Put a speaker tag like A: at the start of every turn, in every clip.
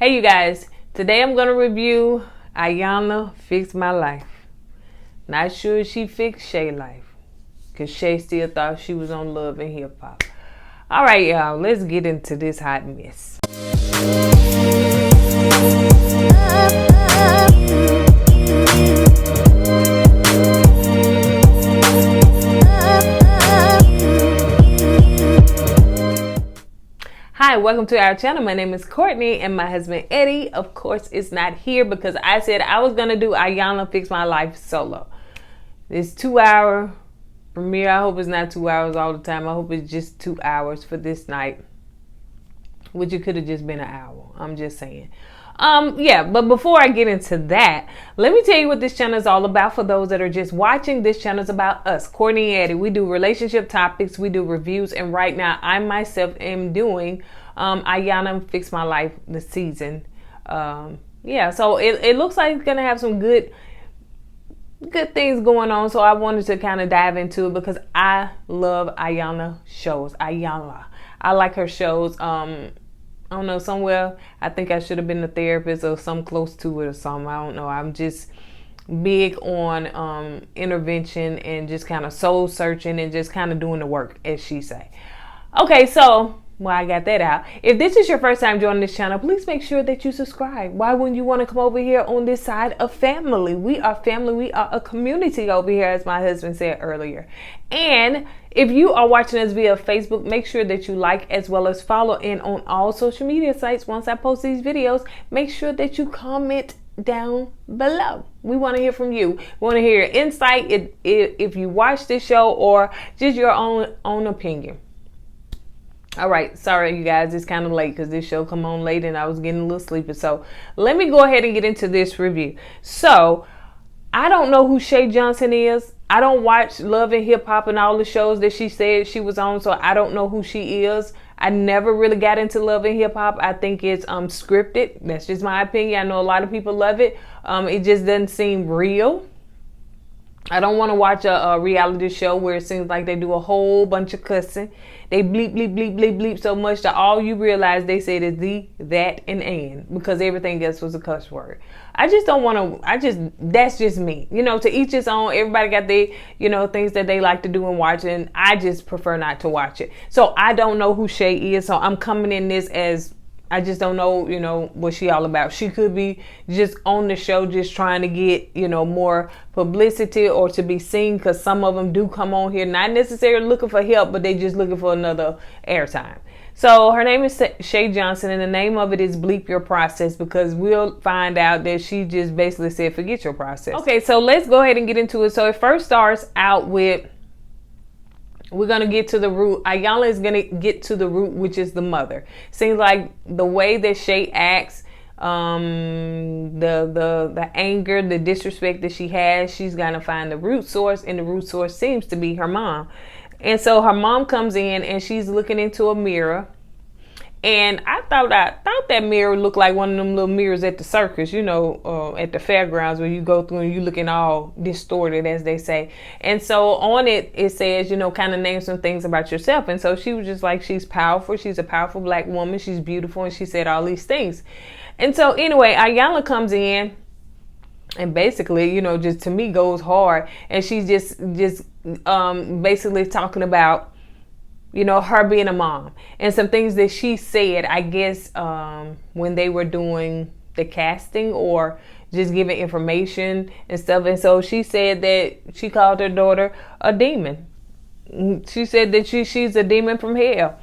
A: Hey you guys, today I'm going to review Iyanla Fix My Life. Not sure she fixed Shay life, because Shay still thought she was on Love and Hip Hop. Alright y'all, let's get into this hot mess. Hi, welcome to our channel. My name is Kourtney and my husband Eddie, of course, is not here because I said I was going to do Iyanla Fix My Life solo. This 2-hour premiere. I hope it's not 2 hours all the time. I hope it's just 2 hours for this night, which it could have just been an hour. I'm just saying. Yeah, but before I get into that, let me tell you what this channel is all about. For those that are just watching, this channel is about us, Kourtney and Eddie. We do relationship topics, we do reviews, and right now I myself am doing Iyanla Fix My Life the season. Yeah, so it looks like it's gonna have some good things going on, so I wanted to kind of dive into it because I love Iyanla shows. Iyanla, I like her shows. I don't know, somewhere I think I should have been a therapist or something close to it or something. I don't know. I'm just big on intervention and just kind of soul searching and just kind of doing the work, as she say. Okay, so well, I got that out. If this is your first time joining this channel, please make sure that you subscribe. Why wouldn't you want to come over here on this side of family? We are family. We are a community over here, as my husband said earlier. And if you are watching us via Facebook, make sure that you like as well as follow in on all social media sites. Once I post these videos, make sure that you comment down below. We want to hear from you. We want to hear your insight if you watch this show or just your own opinion. All right, sorry you guys, it's kind of late because this show come on late and I was getting a little sleepy. So let me go ahead and get into this review. So I don't know who Shay Johnson is. I don't watch Love and Hip Hop and all the shows that she said she was on, so I don't know who she is. I never really got into Love and Hip Hop. I think it's scripted. That's just my opinion. I know a lot of people love it. It just doesn't seem real. I don't want to watch a reality show where it seems like they do a whole bunch of cussing. They bleep, bleep, bleep, bleep, bleep so much that all you realize they said is the, that, and because everything else was a cuss word. I just don't want to, that's just me. You know, to each his own. Everybody got their, things that they like to do and watch, and I just prefer not to watch it. So I don't know who Shay is, so I'm coming in this as, I just don't know, what she all about. She could be just on the show just trying to get, more publicity or to be seen, because some of them do come on here not necessarily looking for help, but they just looking for another airtime. So her name is Shay Johnson, and the name of it is Bleep Your Process, because we'll find out that she just basically said, forget your process. Okay, so let's go ahead and get into it. So it first starts out with, we're going to get to the root. Iyanla is going to get to the root, which is the mother. Seems like the way that Shay acts, the anger, the disrespect that she has, she's going to find the root source, and the root source seems to be her mom. And so her mom comes in and she's looking into a mirror. And I thought that mirror looked like one of them little mirrors at the circus, at the fairgrounds, where you go through and you looking all distorted, as they say. And so on it says, kind of name some things about yourself. And so she was just like, she's powerful. She's a powerful black woman. She's beautiful. And she said all these things. And so anyway, Iyanla comes in and basically, just to me goes hard. And she's just basically talking about, her being a mom and some things that she said, I guess, when they were doing the casting or just giving information and stuff. And so she said that she called her daughter a demon. She said that she's a demon from hell.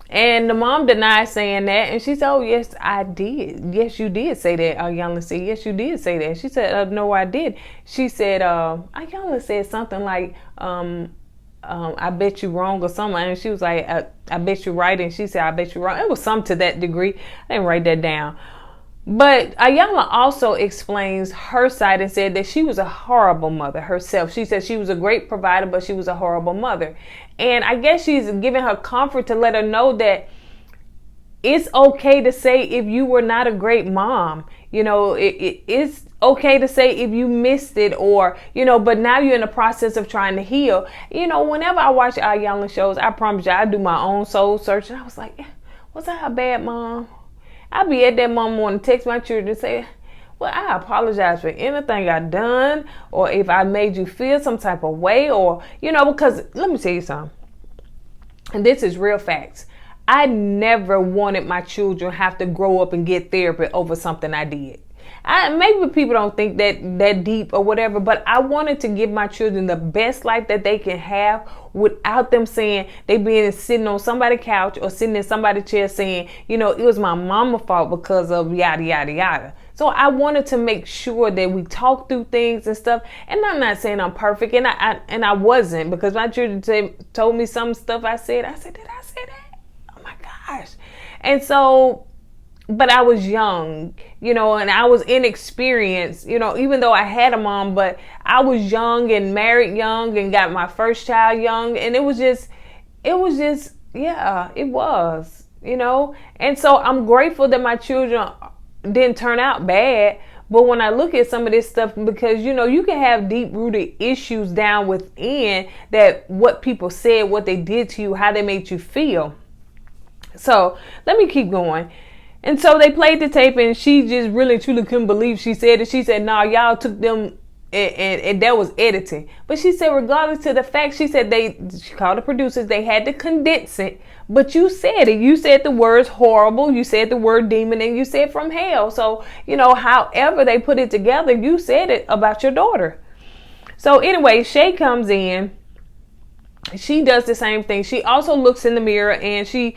A: And the mom denied saying that. And she said, oh, yes, I did. Yes, you did say that. Iyanla said, yes, you did say that. She said, no, I did. She said, Iyanla said something like, I bet you wrong or something. And she was like, I bet you right. And she said, I bet you wrong. It was something to that degree. I didn't write that down. But Iyanla also explains her side and said that she was a horrible mother herself. She said she was a great provider, but she was a horrible mother. And I guess she's giving her comfort to let her know that it's okay to say if you were not a great mom. It's okay to say if you missed it, or but now you're in the process of trying to heal. Whenever I watch Iyanla shows, I promise you I do my own soul search, and I was like, was I a bad mom? I be at that moment wanting to text my children and say, well, I apologize for anything I done, or if I made you feel some type of way, or, because let me tell you something. And this is real facts. I never wanted my children have to grow up and get therapy over something I did. Maybe people don't think that deep or whatever, but I wanted to give my children the best life that they can have without them saying they being sitting on somebody's couch or sitting in somebody's chair saying, it was my mama's fault because of yada, yada, yada. So I wanted to make sure that we talk through things and stuff. And I'm not saying I'm perfect, and I wasn't, because my children told me some stuff I said, did I say that? Oh my gosh. And so, but I was young, and I was inexperienced, even though I had a mom, but I was young and married young and got my first child young. And it was, yeah, it was, And so I'm grateful that my children didn't turn out bad. But when I look at some of this stuff, because, you can have deep rooted issues down within that what people said, what they did to you, how they made you feel. So let me keep going. And so they played the tape, and she just really truly couldn't believe she said it. She said, "No, y'all took them and that was editing." But she said, regardless to the fact, she said she called the producers, they had to condense it. But you said it. You said the words horrible. You said the word demon, and you said from hell. So, however they put it together, you said it about your daughter. So anyway, Shay comes in. She does the same thing. She also looks in the mirror, and she,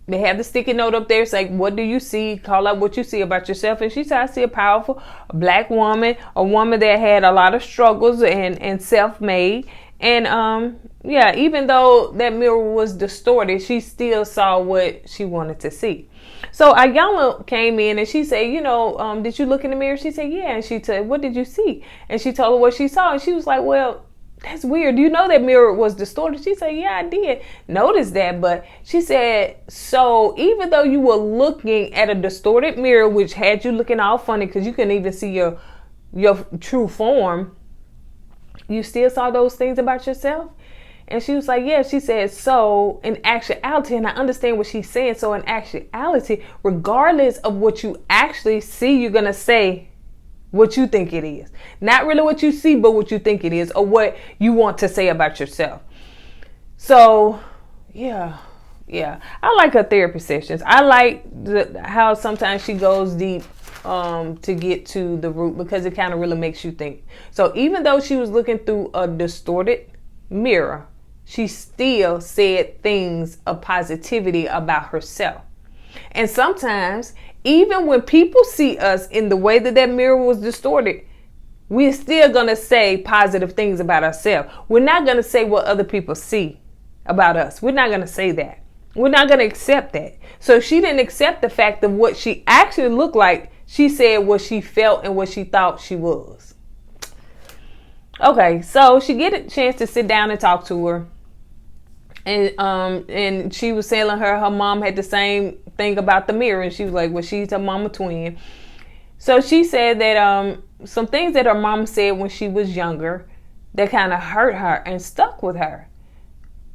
A: they have the sticky note up there saying, what do you see? Call out what you see about yourself. And she said, I see a powerful black woman, a woman that had a lot of struggles and self-made. And even though that mirror was distorted, she still saw what she wanted to see. So Iyanla came in and she said, did you look in the mirror? She said, yeah. And she said, what did you see? And she told her what she saw. And she was like, well, that's weird. You know that mirror was distorted? She said, yeah, I did notice that. But she said, so even though you were looking at a distorted mirror, which had you looking all funny because you couldn't even see your true form, you still saw those things about yourself? And she was like, yeah. She said, so in actuality, and I understand what she's saying, so in actuality, regardless of what you actually see, you're going to say what you think it is. Not really what you see, but what you think it is, or what you want to say about yourself. So, yeah. I like her therapy sessions. I like how sometimes she goes deep to get to the root, because it kind of really makes you think. So even though she was looking through a distorted mirror, she still said things of positivity about herself. And sometimes, even when people see us in the way that mirror was distorted, we're still going to say positive things about ourselves. We're not going to say what other people see about us. We're not going to say that. We're not going to accept that. So she didn't accept the fact of what she actually looked like. She said what she felt and what she thought she was. Okay, so she get a chance to sit down and talk to her. And she was telling her mom had the same thing about the mirror. And she was like, well, she's her mama twin. So she said that some things that her mom said when she was younger that kind of hurt her and stuck with her.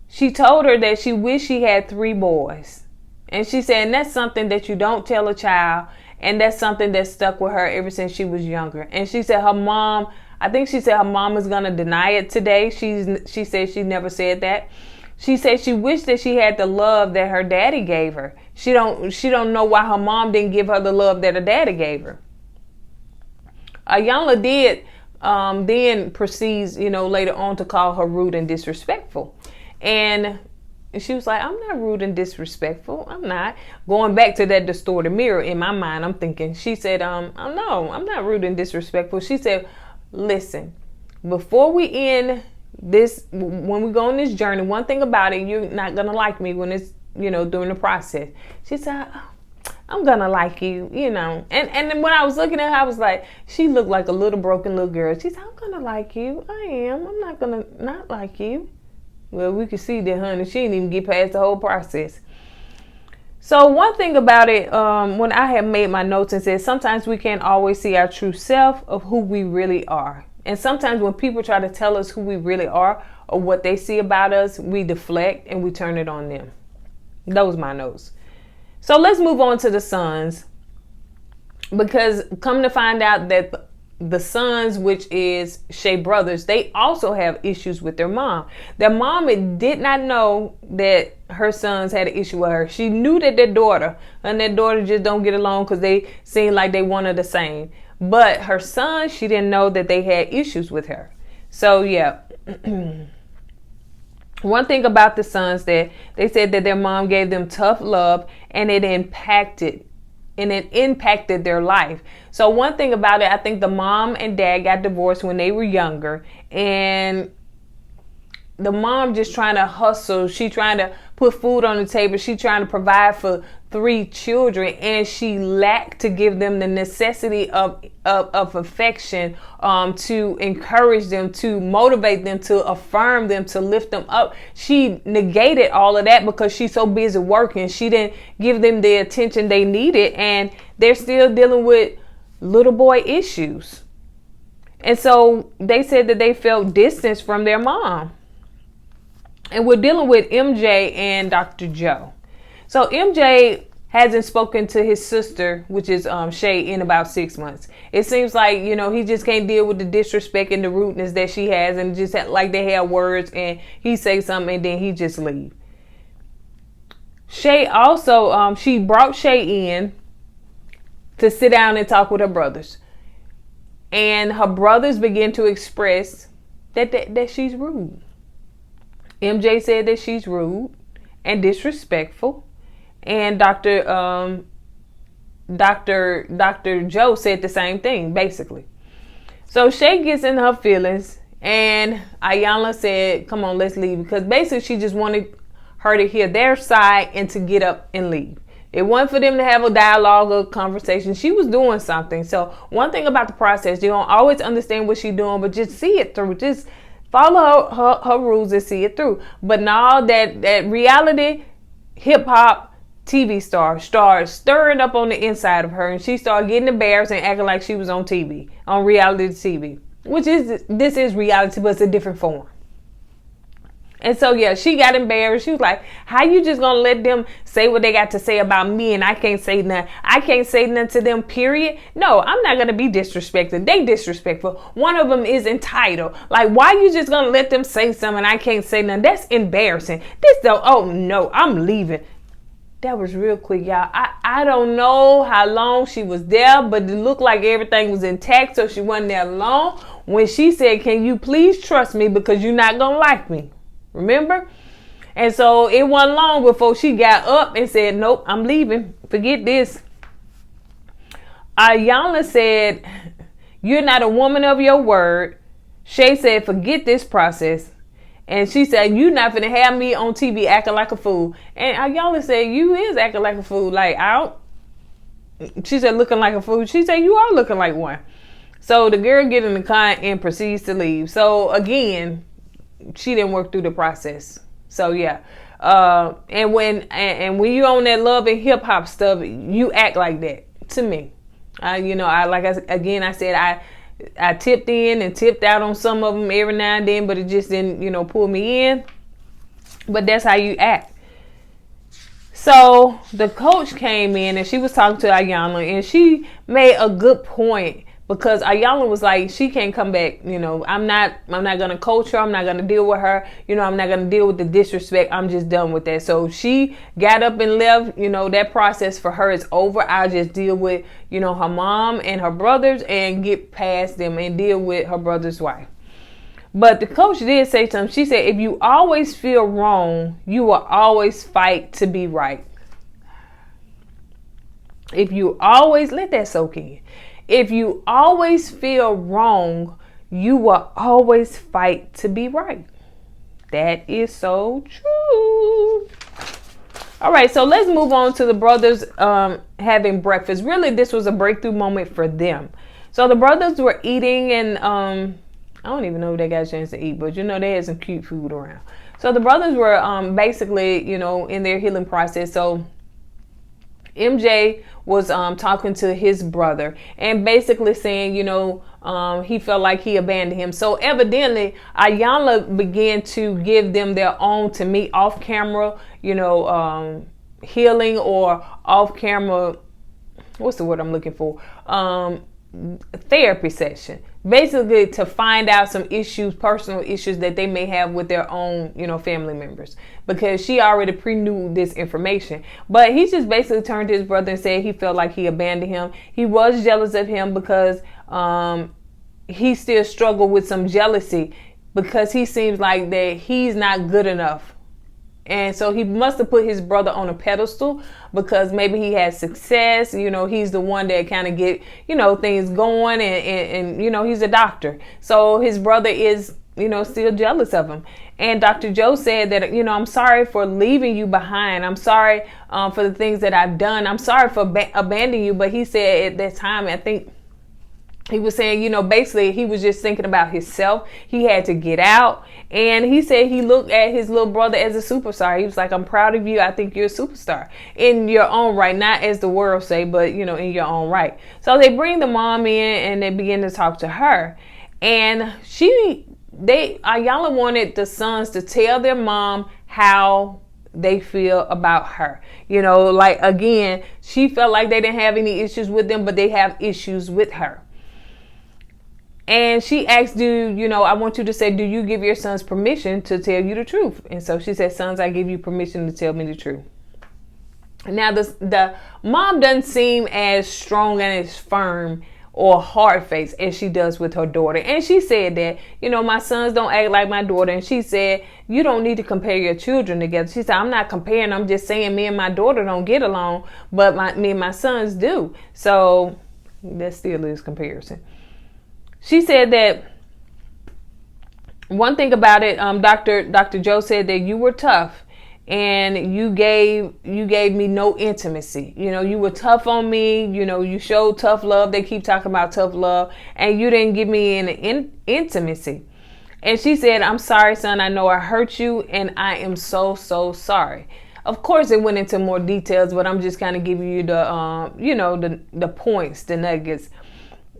A: She told her that she wished she had 3 boys. And she said, and that's something that you don't tell a child. And that's something that stuck with her ever since she was younger. And she said her mom, I think she said her mom is going to deny it today. She said she never said that. She said she wished that she had the love that her daddy gave her. She don't know why her mom didn't give her the love that her daddy gave her. Iyanla did then proceeds, later on to call her rude and disrespectful. And she was like, I'm not rude and disrespectful. I'm not. Going back to that distorted mirror in my mind, I'm thinking, she said, no, I'm not rude and disrespectful. She said, listen, before we end this, when we go on this journey, one thing about it, you're not going to like me when it's, during the process. She said, I'm going to like you, And then when I was looking at her, I was like, she looked like a little broken little girl. She said, I'm going to like you. I am. I'm not going to not like you. Well, we could see that, honey, she didn't even get past the whole process. So one thing about it, when I had made my notes and said, sometimes we can't always see our true self of who we really are. And sometimes when people try to tell us who we really are or what they see about us, we deflect and we turn it on them. Those are my notes. So let's move on to the sons, because come to find out that the sons, which is Shay brothers, they also have issues with their mom. Their mom did not know that her sons had an issue with her. She knew that their daughter and their daughter just don't get along because they seem like they one of the same. But her son, she didn't know that they had issues with her. So yeah. One thing about the sons, that they said that their mom gave them tough love, and it impacted their life. So one thing about it, I think the mom and dad got divorced when they were younger, and the mom just trying to hustle. She trying to put food on the table. She trying to provide for 3 children, and she lacked to give them the necessity of affection, to encourage them, to motivate them, to affirm them, to lift them up. She negated all of that because she's so busy working. She didn't give them the attention they needed, and they're still dealing with little boy issues. And so they said that they felt distance from their mom. And we're dealing with MJ and Dr. Joe. So MJ hasn't spoken to his sister, which is Shay, in about 6 months. It seems like, he just can't deal with the disrespect and the rudeness that she has, and just like they have words and he say something and then he just leave. Shay also, she brought Shay in to sit down and talk with her brothers. And her brothers began to express that she's rude. MJ said that she's rude and disrespectful. And Dr. Joe said the same thing, basically. So Shay gets in her feelings, and Iyanla said, come on, let's leave. Because basically she just wanted her to hear their side and to get up and leave. It wasn't for them to have a dialogue or conversation. She was doing something. So one thing about the process, you don't always understand what she's doing, but just see it through. Just follow her rules and see it through. But now that reality, hip-hop TV star started stirring up on the inside of her, and she started getting embarrassed and acting like she was on TV, on reality TV, this is reality, but it's a different form. And so, yeah, she got embarrassed. She was like, how you just going to let them say what they got to say about me and I can't say nothing? I can't say nothing to them, period. No, I'm not going to be disrespected. They disrespectful. One of them is entitled. Like, why you just going to let them say something and I can't say nothing? That's embarrassing. Oh, no, I'm leaving. That was real quick, y'all. I don't know how long she was there, but it looked like everything was intact, so she wasn't there long. When she said, can you please trust me because you're not going to like me? Remember? And so it wasn't long before she got up and said, nope, I'm leaving. Forget this. Iyanla said, you're not a woman of your word. Shay said, forget this process. And she said, you not finna have me on TV acting like a fool. And Iyanla said, you is acting like a fool. Like, she said, looking like a fool. She said, you are looking like one. So the girl get in the car and proceeds to leave. So again, she didn't work through the process. So yeah. And when you on that love and hip hop stuff, you act like that to me. I said, I tipped in and tipped out on some of them every now and then, but it just didn't, pull me in. But that's how you act. So the coach came in and she was talking to Iyanla, and she made a good point, because Iyanla was like, she can't come back. I'm not going to coach her. I'm not going to deal with her. I'm not going to deal with the disrespect. I'm just done with that. So she got up and left. That process for her is over. I'll just deal with, her mom and her brothers and get past them and deal with her brother's wife. But the coach did say something. She said, if you always feel wrong, you will always fight to be right. If you always, let that soak in. If you always feel wrong, you will always fight to be right. That is so true. All right, so let's move on to the brothers having breakfast. Really, this was a breakthrough moment for them. So the brothers were eating, and I don't even know if they got a chance to eat, but they had some cute food around. So the brothers were basically, in their healing process. So MJ was talking to his brother and basically saying, he felt like he abandoned him. So evidently, Iyanla began to give them their own, to me, off camera, healing or off camera, what's the word I'm looking for? Therapy session, basically to find out some issues, personal issues that they may have with their own, family members, because she already pre-knew this information. But he just basically turned to his brother and said he felt like he abandoned him. He was jealous of him because he still struggled with some jealousy, because he seems like that he's not good enough. And so he must have put his brother on a pedestal because maybe he has success. He's the one that kind of get, things going, and he's a doctor. So his brother is, still jealous of him. And Dr. Joe said that, I'm sorry for leaving you behind. I'm sorry for the things that I've done. I'm sorry for abandoning you. But he said at that time, I think he was saying, basically he was just thinking about himself. He had to get out. And he said he looked at his little brother as a superstar. He was like, I'm proud of you. I think you're a superstar in your own right. Not as the world say, but, in your own right. So they bring the mom in and they begin to talk to her. And Iyanla wanted the sons to tell their mom how they feel about her. Again, she felt like they didn't have any issues with them, but they have issues with her. And she asked, I want you to say, do you give your sons permission to tell you the truth? And so she said, sons, I give you permission to tell me the truth. Now, the mom doesn't seem as strong and as firm or hard-faced as she does with her daughter. And she said that, my sons don't act like my daughter. And she said, you don't need to compare your children together. She said, I'm not comparing. I'm just saying me and my daughter don't get along, but me and my sons do. So that still is comparison. She said that one thing about it, Dr. Joe said that you were tough and you gave me no intimacy. You were tough on me. You showed tough love. They keep talking about tough love, and you didn't give me any intimacy. And she said, I'm sorry, son. I know I hurt you, and I am so, so sorry. Of course, it went into more details, but I'm just kind of giving you the points, the nuggets.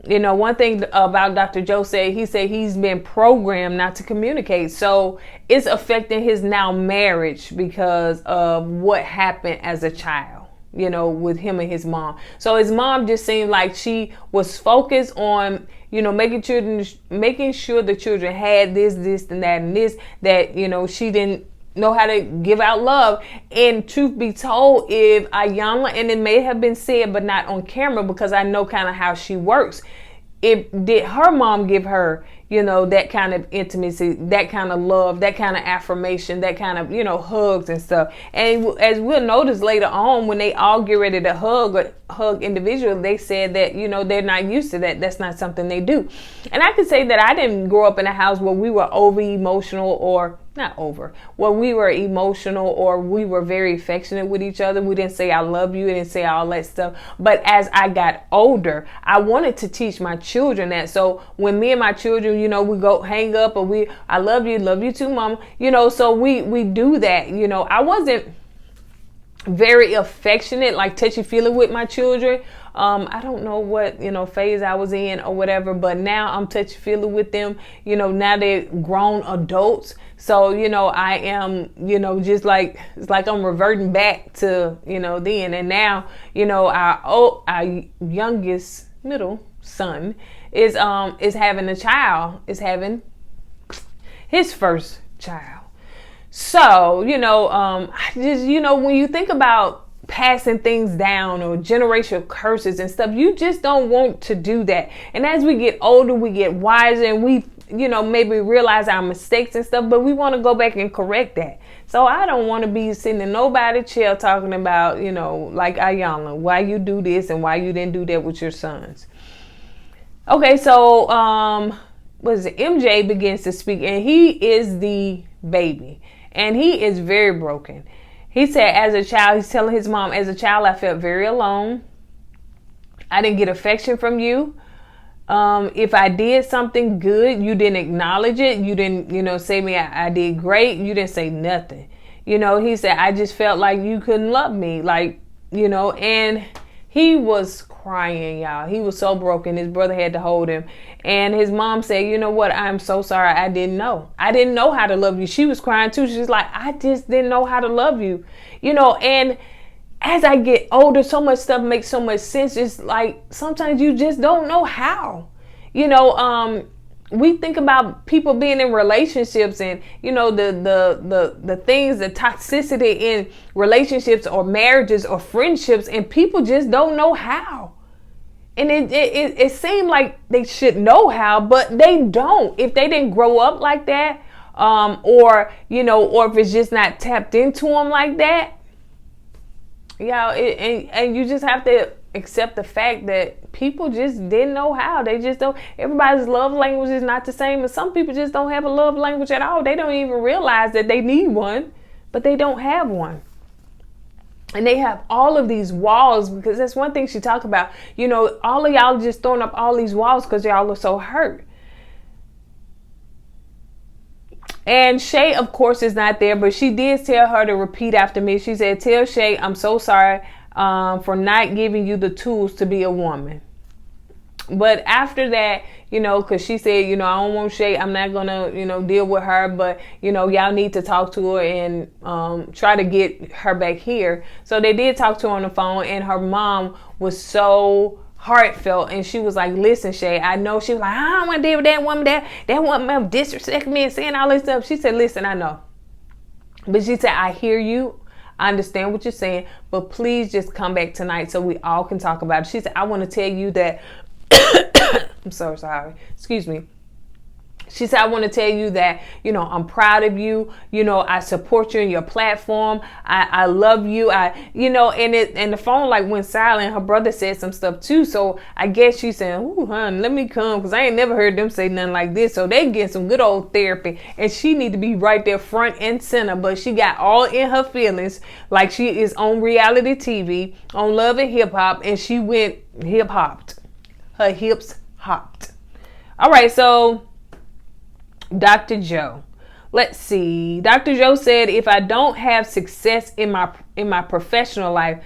A: One thing about Dr. Joe said he's been programmed not to communicate. So it's affecting his now marriage because of what happened as a child, with him and his mom. So his mom just seemed like she was focused on, making sure the children had this, and that, and this, that, she didn't know how to give out love. And truth be told, if Iyanla, and it may have been said but not on camera because I know kind of how she works, did her mom give her that kind of intimacy, that kind of love, that kind of affirmation, that kind of hugs and stuff. And as we'll notice later on, when they all get ready to hug individually, they said that they're not used to that. That's not something they do. And I can say that I didn't grow up in a house where we were over emotional, or not over, where we were emotional or we were very affectionate with each other. We didn't say I love you, we didn't say all that stuff. But as I got older, I wanted to teach my children that. So when me and my children, we go hang up, or I love you too, mama, so we do that. I wasn't very affectionate, like touchy-feely with my children. I don't know what, phase I was in or whatever, but now I'm touchy-feely with them. Now they're grown adults. So, I am, just like, it's like I'm reverting back to, then. And now, our youngest middle son is having a child, is having his first child. So, I just, when you think about passing things down or generational curses and stuff, you just don't want to do that. And as we get older, we get wiser, and we, maybe realize our mistakes and stuff, but we want to go back and correct that. So I don't want to be sitting in nobody's chair talking about, like Iyanla, why you do this and why you didn't do that with your sons. Okay, so MJ begins to speak, and he is the baby, and he is very broken. He said, as a child, he's telling his mom, as a child, I felt very alone. I didn't get affection from you. If I did something good, you didn't acknowledge it. You didn't, say me, I did great. You didn't say nothing. He said, I just felt like you couldn't love me. And he was crying, y'all. He was so broken. His brother had to hold him. And his mom said, you know what? I'm so sorry. I didn't know. I didn't know how to love you. She was crying too. She's like, I just didn't know how to love you. And as I get older, so much stuff makes so much sense. It's like sometimes you just don't know how. We think about people being in relationships and, the things, the toxicity in relationships or marriages or friendships, and people just don't know how. And it seemed like they should know how, but they don't. If they didn't grow up like that, or if it's just not tapped into them like that, and you just have to accept the fact that people just didn't know how. They just don't. Everybody's love language is not the same, and some people just don't have a love language at all. They don't even realize that they need one, but they don't have one. And they have all of these walls, because that's one thing she talked about. All of y'all just throwing up all these walls because y'all are so hurt. And Shay, of course, is not there, but she did tell her to repeat after me. She said, "Tell Shay, I'm so sorry for not giving you the tools to be a woman." But after that, because she said, I don't want Shay, I'm not going to, deal with her. But, y'all need to talk to her and try to get her back here. So they did talk to her on the phone, and her mom was so heartfelt, and she was like, "Listen, Shay, I know." She was like, "I don't want to deal with that woman, that woman disrespecting me and saying all this stuff." She said, "Listen, I know." But she said, "I hear you. I understand what you're saying, but please just come back tonight so we all can talk about it." She said, "I want to tell you that," I'm so sorry. Excuse me. She said, "I want to tell you that, I'm proud of you. I support you in your platform. I love you. And the phone like went silent. Her brother said some stuff too. So I guess she's saying, "Ooh, hon, let me come." Cause I ain't never heard them say nothing like this. So they get some good old therapy, and she need to be right there front and center. But she got all in her feelings. Like she is on reality TV, on Love and Hip Hop. And she went hip hopped. Her hips hopped. All right. So Dr. Joe. Let's see. Dr. Joe said, "If I don't have success in my professional life,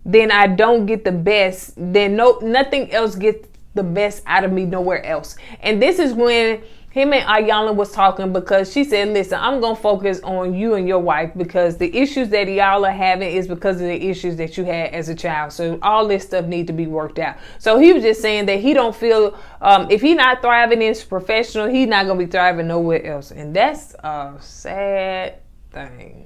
A: then I don't get the best. Then nothing else gets the best out of me nowhere else." And this is when him and Iyanla was talking, because she said, "Listen, I'm going to focus on you and your wife, because the issues that y'all are having is because of the issues that you had as a child. So all this stuff need to be worked out." So he was just saying that he don't feel, if he not thriving in his professional, he's not going to be thriving nowhere else. And that's a sad thing.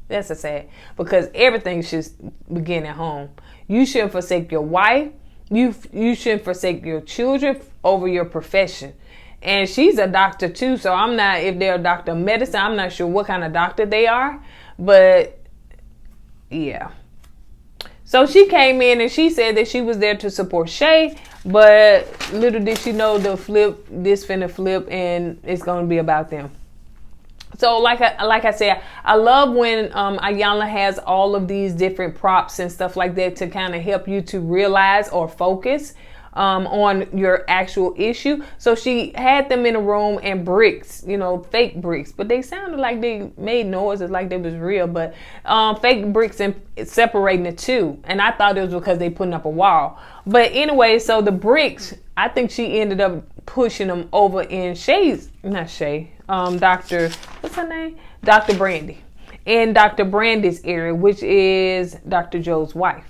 A: That's a sad, because everything should begin at home. You shouldn't forsake your wife. You shouldn't forsake your children over your profession. And she's a doctor too, so I'm not, if they're a doctor of medicine, I'm not sure what kind of doctor they are. But yeah. So she came in and she said that she was there to support Shay, but little did she know this finna flip and it's gonna be about them. So like I said, I love when Iyanla has all of these different props and stuff like that to kind of help you to realize or focus on your actual issue. So she had them in a room, and bricks, fake bricks, but they sounded like they made noises like they was real, but fake bricks and separating the two. And I thought it was because they putting up a wall. But anyway, so the bricks, I think she ended up pushing them over in Dr. What's her name? Dr. Brandy. In Dr. Brandy's area, which is Dr. Joe's wife.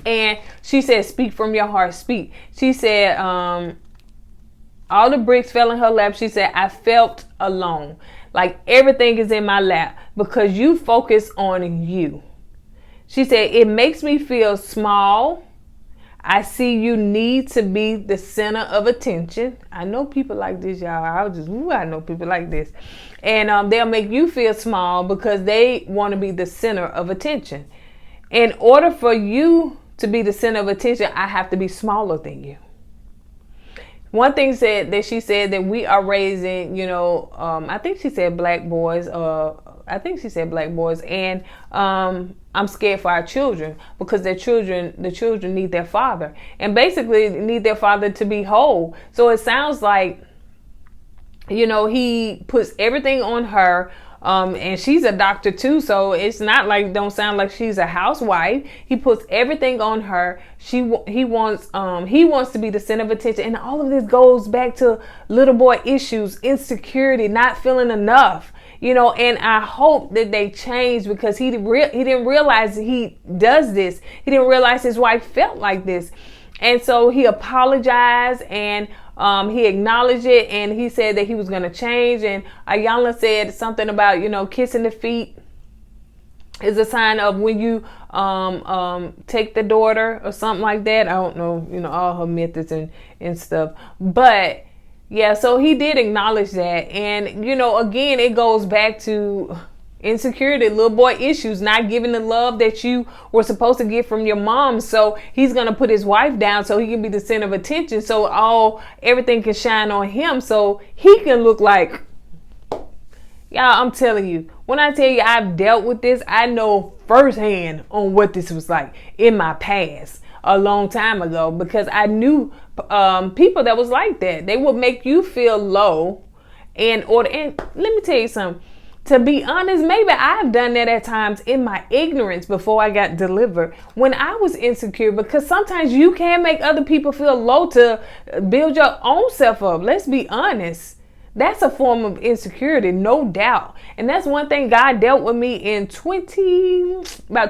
A: And she said, "Speak from your heart, speak." She said, all the bricks fell in her lap. She said, "I felt alone. Like everything is in my lap because you focus on you." She said, "It makes me feel small. I see you need to be the center of attention." I know people like this, y'all. I know people like this. And they'll make you feel small because they want to be the center of attention. In order for you to be the center of attention, I have to be smaller than you. One thing that she said that we are raising, I think she said black boys, and I'm scared for our children because the children need their father, and basically need their father to be whole. So it sounds like, he puts everything on her. And she's a doctor too, so it's not like, don't sound like she's a housewife. He puts everything on her. He wants to be the center of attention, and all of this goes back to little boy issues, insecurity, not feeling enough. and I hope that they change, because he didn't realize he does this. He didn't realize his wife felt like this. And so he apologized, and he acknowledged it, and he said that he was going to change. And Iyanla said something about, kissing the feet is a sign of when you take the daughter or something like that. I don't know, all her methods and stuff. But yeah, so he did acknowledge that. And, again, it goes back to insecurity, little boy issues, not giving the love that you were supposed to get from your mom. So he's going to put his wife down so he can be the center of attention. So everything can shine on him, so he can look like, y'all, I'm telling you, when I tell you I've dealt with this, I know firsthand on what this was like in my past a long time ago, because I knew people that was like that. They would make you feel low and let me tell you something. To be honest, maybe I've done that at times in my ignorance before I got delivered, when I was insecure, because sometimes you can make other people feel low to build your own self up. Let's be honest. That's a form of insecurity, no doubt. And that's one thing God dealt with me in about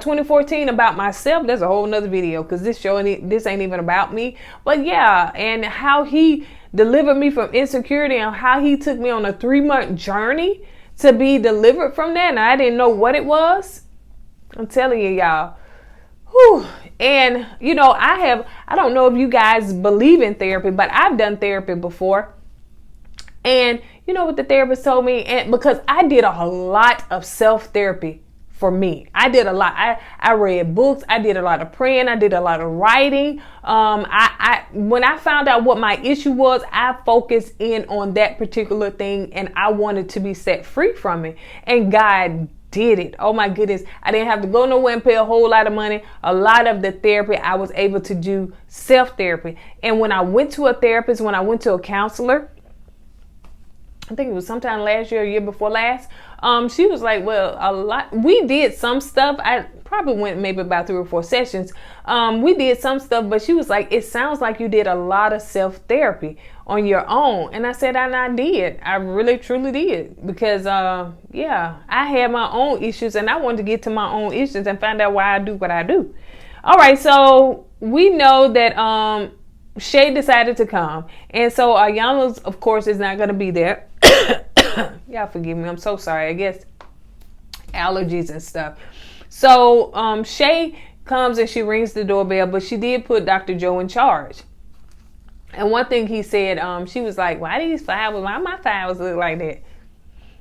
A: 2014 about myself. That's a whole nother video, because this ain't even about me. But yeah, and how he delivered me from insecurity, and how he took me on a 3-month journey to be delivered from that. And I didn't know what it was. I'm telling you, y'all. Whew. And, I don't know if you guys believe in therapy, but I've done therapy before. And you know what the therapist told me? And because I did a lot of self-therapy for me. I did a lot. I read books. I did a lot of praying. I did a lot of writing. When I found out what my issue was, I focused in on that particular thing, and I wanted to be set free from it. And God did it. Oh my goodness. I didn't have to go nowhere and pay a whole lot of money. A lot of the therapy I was able to do self-therapy. And when I went to a therapist, when I went to a counselor, I think it was sometime last year or year before last, she was like, well, we did some stuff. I probably went maybe about 3 or 4 sessions. We did some stuff, but she was like, it sounds like you did a lot of self-therapy on your own. And I said, and I did. I really, truly did. Because, I had my own issues, and I wanted to get to my own issues and find out why I do what I do. All right, so we know that Shay decided to come. And so Iyanla's, of course, is not going to be there. Y'all forgive me. I'm so sorry. I guess allergies and stuff. So Shay comes and she rings the doorbell, but she did put Dr. Joe in charge. And one thing he said, she was like, why my files look like that?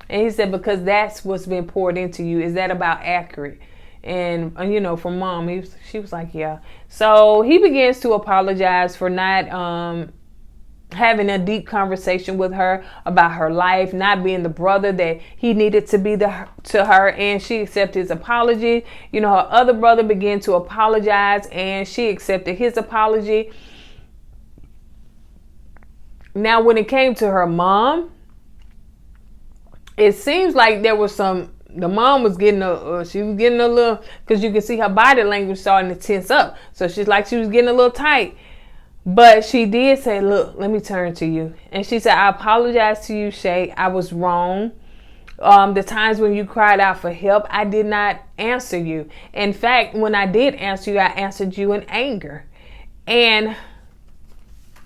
A: And he said, because that's what's been poured into you. Is that about accurate? And, from mom, she was like, yeah. So he begins to apologize for not having a deep conversation with her about her life, not being the brother that he needed to be to her. And she accepted his apology. Her other brother began to apologize, and she accepted his apology. Now, when it came to her mom, it seems like there was the mom was getting she was getting a little, because you can see her body language starting to tense up. So she was getting a little tight. But she did say, look, let me turn to you. And she said, I apologize to you, Shay. I was wrong. The times when you cried out for help, I did not answer you. In fact, when I did answer you, I answered you in anger. And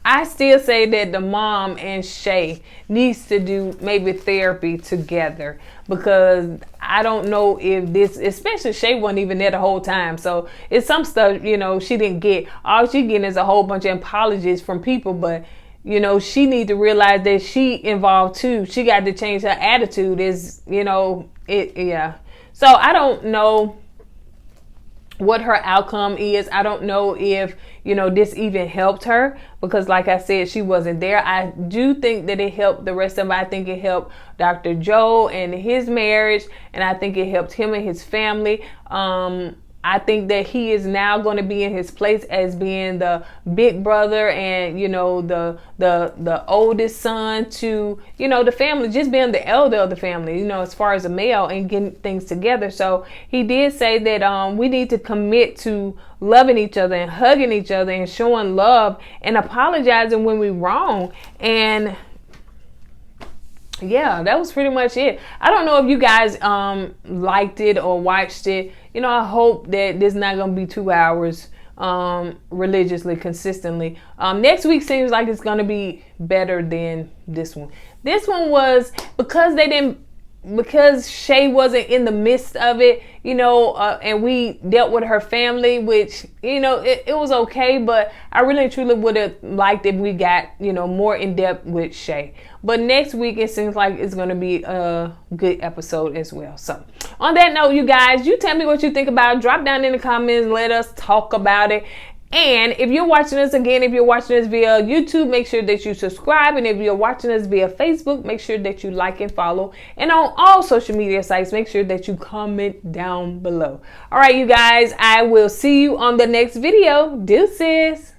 A: I still say that the mom and Shay needs to do maybe therapy together, because I don't know if this, especially Shay wasn't even there the whole time. So it's some stuff, she didn't get. All she getting is a whole bunch of apologies from people, but she need to realize that she involved too. She got to change her attitude. So I don't know what her outcome is. I don't know if, this even helped her, because like I said, she wasn't there. I do think that it helped the rest of them. I think it helped Dr. Joe and his marriage, and I think it helped him and his family. I think that he is now going to be in his place as being the big brother and, the oldest son to, the family, just being the elder of the family, as far as a male, and getting things together. So he did say that we need to commit to loving each other and hugging each other and showing love and apologizing when we're wrong. And yeah, that was pretty much it. I don't know if you guys liked it or watched it. You know, I hope that this is not gonna be 2 hours religiously, consistently. Next week seems like it's gonna be better than this one. This one was because Shay wasn't in the midst of it, you know, and we dealt with her family, which, you know, it was okay, but I really truly would have liked if we got, you know, more in depth with Shay. But next week, it seems like it's going to be a good episode as well. So on that note, you guys, you tell me what you think about it. Drop down in the comments. Let us talk about it. And if you're watching us again, if you're watching us via YouTube, make sure that you subscribe. And if you're watching us via Facebook, make sure that you like and follow. And on all social media sites, make sure that you comment down below. All right, you guys, I will see you on the next video. Deuces.